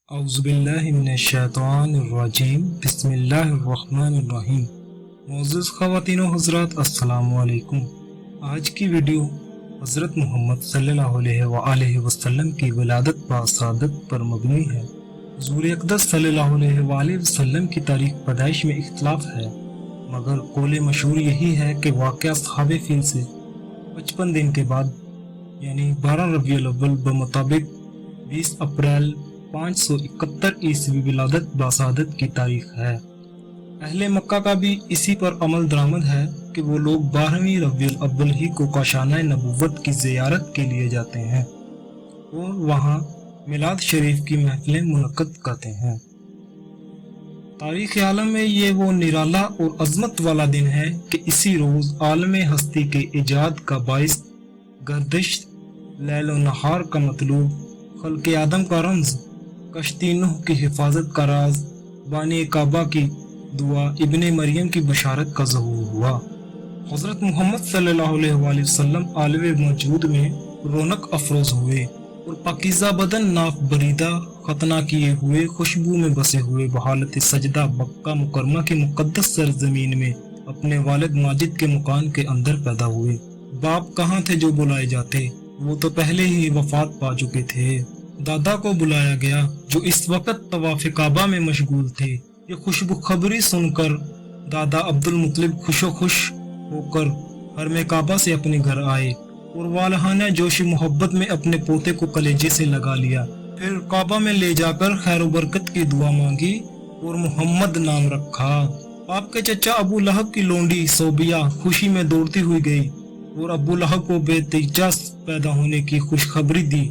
اعوذ باللہ من الشیطان الرجیم بسم اللہ الرحمن الرحیم۔ معزز خواتین و حضرات، السلام علیکم۔ آج کی ویڈیو حضرت محمد صلی اللہ علیہ وآلہ وسلم کی ولادت باسعادت پر مبنی ہے۔ حضور اقدس صلی اللہ علیہ وآلہ وسلم کی تاریخ پیدائش میں اختلاف ہے، مگر قول مشہور یہی ہے کہ واقعہ اصحاب فیل سے 55 دن کے بعد یعنی 12 ربیع الاول بمطابق 20 اپریل 571 عیسوی ولادت باسعادت کی تاریخ ہے۔ اہل مکہ کا بھی اسی پر عمل درآمد ہے کہ وہ لوگ 12ویں ربیع الاول ہی کو کاشانہ نبوت کی زیارت کے لیے جاتے ہیں اور وہاں میلاد شریف کی محفلیں منعقد کرتے ہیں۔ تاریخ عالم میں یہ وہ نرالا اور عظمت والا دن ہے کہ اسی روز عالم ہستی کے ایجاد کا باعث، گردش لیل و نہار کا مطلوب، خلق آدم کا رمز، کشتی نوح کی حفاظت کا راز، بانی کعبہ کی دعا، ابن مریم کی بشارت کا ظہور ہوا۔ حضرت محمد صلی اللہ علیہ وآلہ وسلم عالم موجود میں رونق افروز ہوئے اور پاکیزہ بدن ناف بریدہ ختنہ کیے ہوئے خوشبو میں بسے ہوئے بحالت سجدہ مکہ مکرمہ کی مقدس سرزمین میں اپنے والد ماجد کے مکان کے اندر پیدا ہوئے۔ باپ کہاں تھے جو بلائے جاتے، وہ تو پہلے ہی وفات پا چکے تھے۔ دادا کو بلایا گیا جو اس وقت طواف کعبہ میں مشغول تھے۔ یہ خوشبو خبری سن کر دادا عبد المطلب خوش ہو کر حرم کعبہ سے اپنے گھر آئے اور والہانہ جوش محبت میں اپنے پوتے کو کلیجے سے لگا لیا۔ پھر کعبہ میں لے جا کر خیر و برکت کی دعا مانگی اور محمد نام رکھا۔ آپ کے چچا ابو لہب کی لونڈی صوبیہ خوشی میں دوڑتی ہوئی گئی اور ابو لہب کو بے تیجا پیدا ہونے کی خوشخبری دی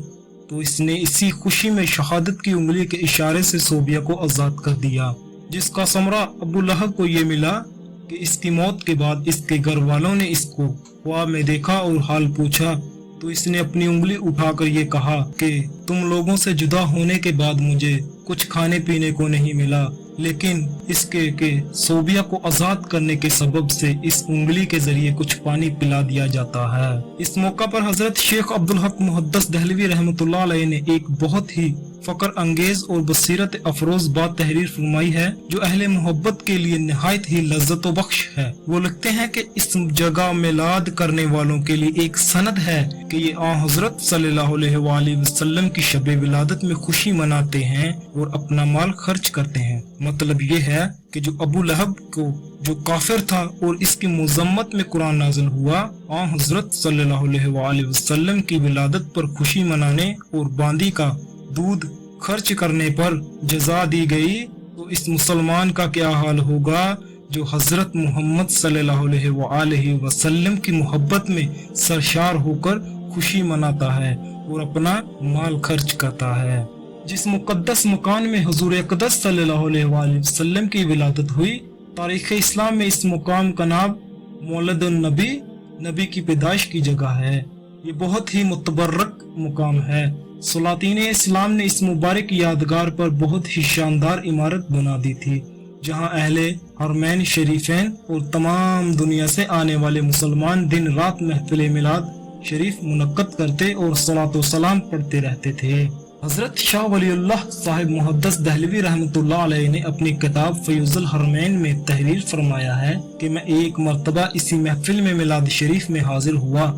تو اس نے اسی خوشی میں شہادت کی انگلی کے اشارے سے صوبیہ کو آزاد کر دیا، جس کا ثمرہ ابو لہب کو یہ ملا کہ اس کی موت کے بعد اس کے گھر والوں نے اس کو خواب میں دیکھا اور حال پوچھا تو اس نے اپنی انگلی اٹھا کر یہ کہا کہ تم لوگوں سے جدا ہونے کے بعد مجھے کچھ کھانے پینے کو نہیں ملا، لیکن اس کے کہ صوبیہ کو آزاد کرنے کے سبب سے اس انگلی کے ذریعے کچھ پانی پلا دیا جاتا ہے۔ اس موقع پر حضرت شیخ عبدالحق محدث دہلوی رحمۃ اللہ علیہ نے ایک بہت ہی فخر انگیز اور بصیرت افروز بات تحریر فرمائی ہے جو اہل محبت کے لیے نہایت ہی لذت و بخش ہے۔ وہ لکھتے ہیں کہ اس جگہ میلاد کرنے والوں کے لیے ایک سند ہے کہ یہ آن حضرت صلی اللہ علیہ وآلہ وسلم کی شب ولادت میں خوشی مناتے ہیں اور اپنا مال خرچ کرتے ہیں۔ مطلب یہ ہے کہ جو ابو لہب کو جو کافر تھا اور اس کی مذمت میں قرآن نازل ہوا، آن حضرت صلی اللہ علیہ وآلہ وسلم کی ولادت پر خوشی منانے اور باندی کا دودھ خرچ کرنے پر جزا دی گئی، تو اس مسلمان کا کیا حال ہوگا جو حضرت محمد صلی اللہ علیہ وآلہ وسلم کی محبت میں سرشار ہو کر خوشی مناتا ہے اور اپنا مال خرچ کرتا ہے۔ جس مقدس مکان میں حضور اقدس صلی اللہ علیہ وآلہ وسلم کی ولادت ہوئی، تاریخ اسلام میں اس مقام کا نام مولد النبی، نبی کی پیدائش کی جگہ ہے۔ یہ بہت ہی متبرک مقام ہے۔ سلاطین اسلام نے اس مبارک یادگار پر بہت ہی شاندار عمارت بنا دی تھی، جہاں اہل حرمین شریفین اور تمام دنیا سے آنے والے مسلمان دن رات محفل میلاد شریف منعقد کرتے اور صلاۃ و سلام پڑھتے رہتے تھے۔ حضرت شاہ ولی اللہ صاحب محدث دہلوی رحمۃ اللہ علیہ نے اپنی کتاب فیوز الحرمین میں تحریر فرمایا ہے کہ میں ایک مرتبہ اسی محفل میں میلاد شریف میں حاضر ہوا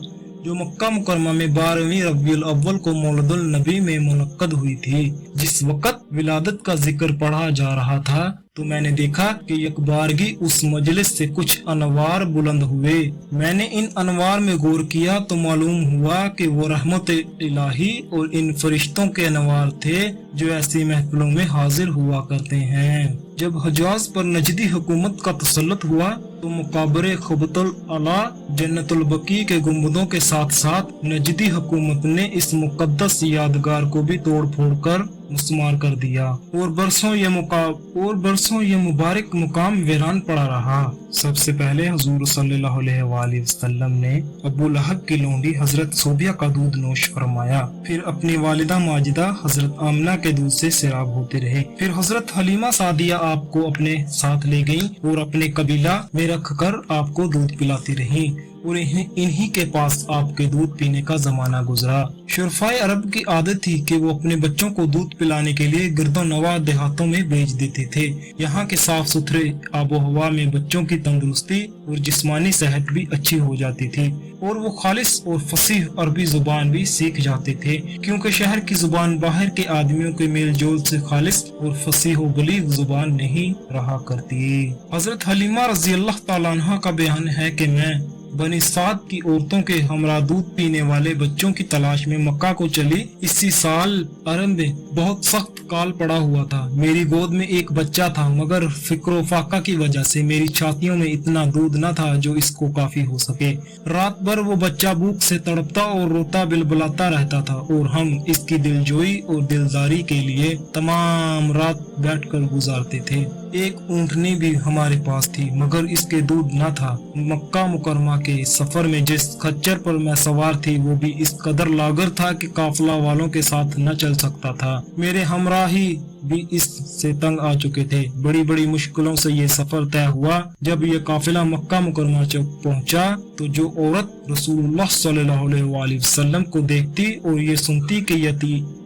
جو مکہ مکرمہ میں 12ویں ربیع الاول کو مولد النبی میں منعقد ہوئی تھی۔ جس وقت ولادت کا ذکر پڑھا جا رہا تھا تو میں نے دیکھا کہ یکبارگی اس مجلس سے کچھ انوار بلند ہوئے۔ میں نے ان انوار میں غور کیا تو معلوم ہوا کہ وہ رحمت الہی اور ان فرشتوں کے انوار تھے جو ایسی محفلوں میں حاضر ہوا کرتے ہیں۔ جب حجاز پر نجدی حکومت کا تسلط ہوا تو مقابر خبط العلا جنت البقیع کے گنبدوں کے ساتھ ساتھ نجدی حکومت نے اس مقدس یادگار کو بھی توڑ پھوڑ کر مسمار کر دیا اور برسوں یہ مبارک مقام ویران پڑا رہا۔ سب سے پہلے حضور صلی اللہ علیہ وآلہ وسلم نے ابو لہب کی لونڈی حضرت صوبیہ کا دودھ نوش فرمایا، پھر اپنی والدہ ماجدہ حضرت آمنہ کے دودھ سے سیراب ہوتے رہے، پھر حضرت حلیمہ سعدیہ آپ کو اپنے ساتھ لے گئیں اور اپنے قبیلہ میں رکھ کر آپ کو دودھ پلاتی رہیں और इन्हीं के पास आपके दूध पीने का जमाना गुजरा। शुरफाए अरब की आदत थी कि वो अपने बच्चों को दूध पिलाने के लिए गिरदोनवा देहातों में भेज देते थे। यहाँ के साफ सुथरे आबो हवा में बच्चों की तंदुरुस्ती और जिस्मानी सेहत भी अच्छी हो जाती थी और वो खालिस और फसीह अरबी जुबान भी सीख जाते थे, क्योंकि शहर की जुबान बाहर के आदमियों के मेल जोल से खालिस और फसीह और बलीग जुबान नहीं रहा करती। हजरत हलीमा रजी अल्लाह ताला अन्हा का बयान है कि मैं बनी साद की औरतों के हमरा दूध पीने वाले बच्चों की तलाश में मक्का को चली। इसी साल अरब में बहुत सख्त काल पड़ा हुआ था। मेरी गोद में एक बच्चा था, मगर फिक्र फाका की वजह से मेरी छातियों में इतना दूध न था जो इसको काफी हो सके। रात भर वो बच्चा भूख से तड़पता और रोता बिलबिलाता रहता था और हम इसकी दिलजोई और दिलदारी के लिए तमाम रात बैठकर गुजारते थे। एक ऊँटनी भी हमारे पास थी, मगर इसके दूध न था। मक्का मुकरमा के सफर में जिस खच्चर पर मैं सवार थी वो भी इस कदर लागर था कि काफिला वालों के साथ न चल सकता था। मेरे हमराही भी इससे तंग आ चुके थे। बड़ी बड़ी मुश्किलों से ये सफर तय हुआ। जब ये काफिला मक्का मुकरमा पहुंचा तो जो औरत रसूलुल्लाह सल्लल्लाहु अलैहि वसल्लम को देखती और ये सुनती कि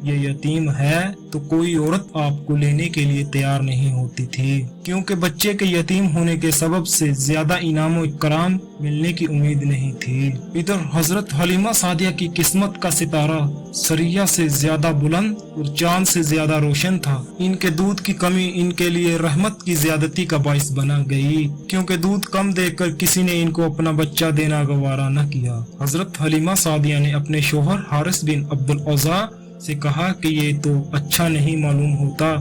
ये यतीम है तो कोई औरत आपको लेने के लिए तैयार नहीं होती थी, क्योंकि बच्चे के यतीम होने के सबब से ज्यादा इनाम और इकराम मिलने की उम्मीद नहीं थी। इधर हजरत हलीमा सादिया की किस्मत का सितारा सरिया से ज्यादा बुलंद और चांद से ज्यादा रोशन था। इनके दूध की कमी इनके लिए रहमत की ज्यादती का बाइस बना गई, क्योंकि दूध कम देकर किसी ने इनको अपना बच्चा देना गवारा न किया। हजरत हलीमा सादिया ने अपने शोहर हारिस बिन अब्दुल औज़ा से कहा कि ये तो अच्छा नहीं मालूम होता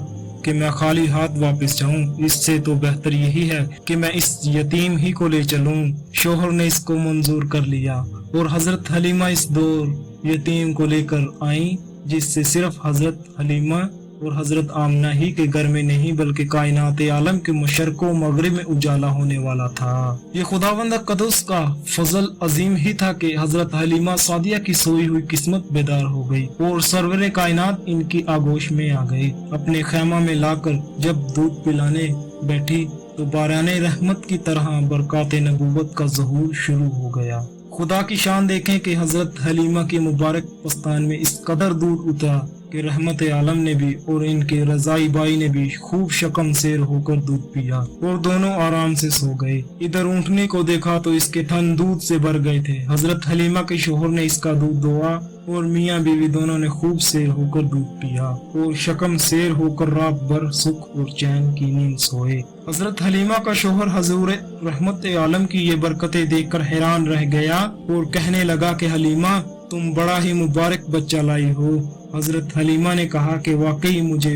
कि मैं खाली हाथ वापस जाऊं। इससे तो बेहतर यही है कि मैं इस यतीम ही को ले चलूं। शोहर ने इसको मंजूर कर लिया और हजरत हलीमा इस दौर यतीम को लेकर आई, जिससे सिर्फ हजरत हलीमा और हजरत आमना ही के घर में नहीं बल्कि कायनात आलम के मशरक़ व मगरिब में उजाला होने वाला था। ये खुदावंद क़ुद्स का फजल अजीम ही था कि हजरत हलीमा सादिया की सोई हुई किस्मत बेदार हो गई और सरवरे कायनात इनकी आगोश में आ गए। अपने खैमा में लाकर जब दूध पिलाने बैठी तो बाराने रहमत की तरह बरकाते नबूवत का ज़हूर शुरू हो गया। खुदा की शान देखें कि हजरत हलीमा के मुबारक पस्तान में इस कदर दूध उतरा कि रहमत आलम ने भी और इनके रजाई बाई ने भी खूब शकम सेर होकर दूध पिया और दोनों आराम से सो गए। इधर ऊँटनी को देखा तो इसके थन दूध से भर गए थे। हजरत हलीमा के शोहर ने इसका दूध दोआ और मियाँ बीवी दोनों ने खूब सेर होकर दूध पिया और शकम सेर होकर रात भर सुख और चैन की नींद सोए। हजरत हलीमा का शोहर हजूर रहमत आलम की ये बरकतें देखकर हैरान रह गया और कहने लगा कि हलीमा तुम बड़ा ही मुबारक बच्चा लाई हो। हजरत हलीमा ने कहा कि वाकई मुझे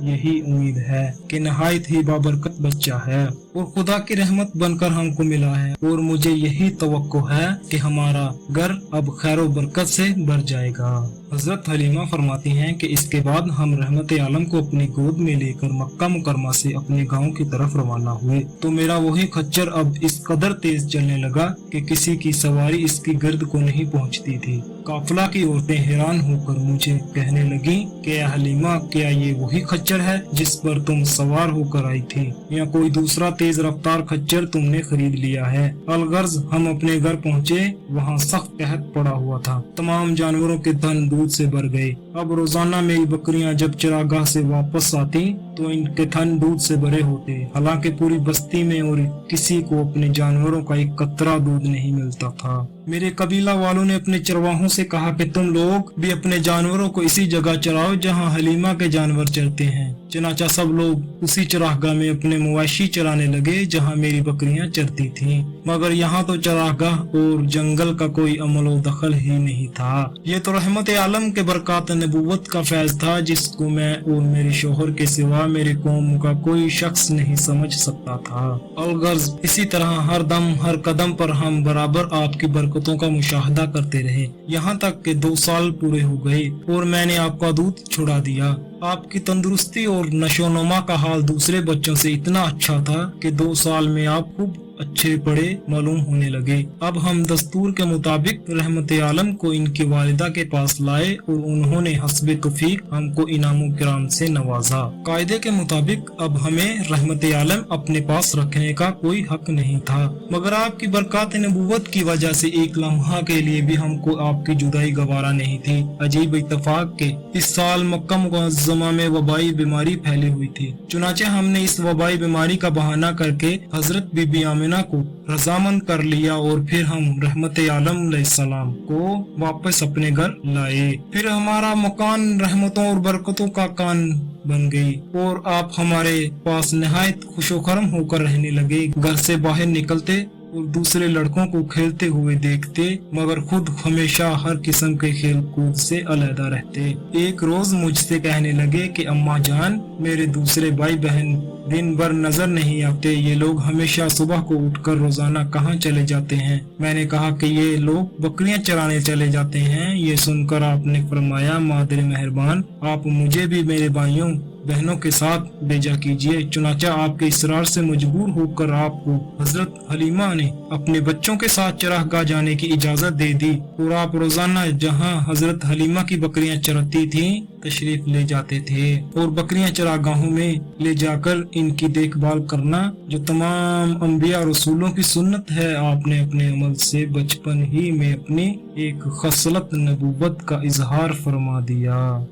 यही उम्मीद है कि नहायत ही बाबरकत बच्चा है और खुदा की रहमत बनकर हमको मिला है और मुझे यही तवक्को है कि हमारा घर अब खैर बरकत से भर जाएगा। हजरत हलीमा फरमाती हैं कि इसके बाद हम रहमत आलम को अपनी गोद में लेकर मक्का मुकरमा से अपने गांव की तरफ रवाना हुए तो मेरा वही खच्चर अब इस कदर तेज चलने लगा कि किसी की सवारी इसकी गर्द को नहीं पहुंचती थी। काफिला की औरतें हैरान होकर मुझे कहने लगी कि हलीमा क्या ये वही खच्चर है जिस पर तुम सवार होकर आई थी या कोई दूसरा तेज रफ्तार खच्चर तुमने खरीद लिया है। अलगर्ज हम अपने घर पहुँचे, वहाँ सख्त कहत पड़ा हुआ था। तमाम जानवरों के धन दूध से भर गए। अब रोजाना मेरी बकरियां जब चरागाह से वापस आती तो इनके थन दूध से भरे होते। हालांकि पूरी बस्ती में और किसी को अपने जानवरों का एक कतरा दूध नहीं मिलता था। मेरे कबीला वालों ने अपने चरवाहों से कहा कि तुम लोग भी अपने जानवरों को इसी जगह चराओ जहां हलीमा के जानवर चरते हैं। चनाचा सब लोग उसी चरागाह में अपने मवेशी चराने लगे जहां मेरी बकरियां चरती थीं। मगर यहाँ तो चरागाह और जंगल का कोई अमल व दखल ही नहीं था। ये तो रहमत आलम के बरकत नबूवत का फैज था जिसको मैं और मेरे शोहर के सिवा मेरे कौम का कोई शख्स नहीं समझ सकता था। अलगर्ज इसी तरह हर दम हर कदम पर हम बराबर आपकी बरकतों का मुशाहदा करते रहे, यहाँ तक कि 2 साल पूरे हो गए और मैंने आपका दूध छुड़ा दिया। आपकी तंदुरुस्ती और नशोनुमा का हाल दूसरे बच्चों से इतना अच्छा था कि 2 साल में आप खूब अच्छे बड़े मालूम होने लगे। अब हम दस्तूर के मुताबिक रहमत आलम को इनकी वालिदा के पास लाए और उन्होंने हस्बे तौफीक हमको इनामों किराम से नवाजा। कायदे के मुताबिक अब हमें रहमत आलम अपने पास रखने का कोई हक नहीं था, मगर आपकी बरकत नबूवत की वजह से एक लम्हा के लिए भी हमको आपकी जुदाई गवारा नहीं थी। अजीब इत्तेफाक के इस साल मक्का मुअज़्ज़मा में वबाई बीमारी फैली हुई थी। चुनाचे हमने इस वबाई बीमारी का बहाना करके हजरत बीबी आमिना को रजामंद कर लिया और फिर हम रहमत आलम अलैहिस्सलाम को वापस अपने घर लाए। फिर हमारा मकान रहमतों और बरकतों का कान बन गई और आप हमारे पास निहायत खुशोखरम होकर रहने लगे। घर से बाहर निकलते और दूसरे लड़कों को खेलते हुए देखते, मगर खुद हमेशा हर किस्म के खेल कूद से अलहदा रहते। एक रोज मुझसे कहने लगे कि अम्मा जान, मेरे दूसरे भाई बहन दिन भर नजर नहीं आते, ये लोग हमेशा सुबह को उठकर रोजाना कहाँ चले जाते हैं। मैंने कहा कि ये लोग बकरियां चराने चले जाते हैं। ये सुनकर आपने फरमाया, मादर मेहरबान, आप मुझे भी मेरे भाइयों बहनों के साथ भेजा कीजिए। चुनाचा आपके इसरार से मजबूर होकर आपको हजरत हलीमा ने अपने बच्चों के साथ चरागाह जाने की इजाजत दे दी और आप रोजाना जहां हजरत हलीमा की बकरियां चरती थीं तशरीफ ले जाते थे और बकरियां चरागाहों में ले जाकर इनकी देखभाल करना जो तमाम अंबिया और रसूलों की सुन्नत है, आपने अपने अमल से बचपन ही में अपनी एक खसलत नबूवत का इजहार फरमा दिया।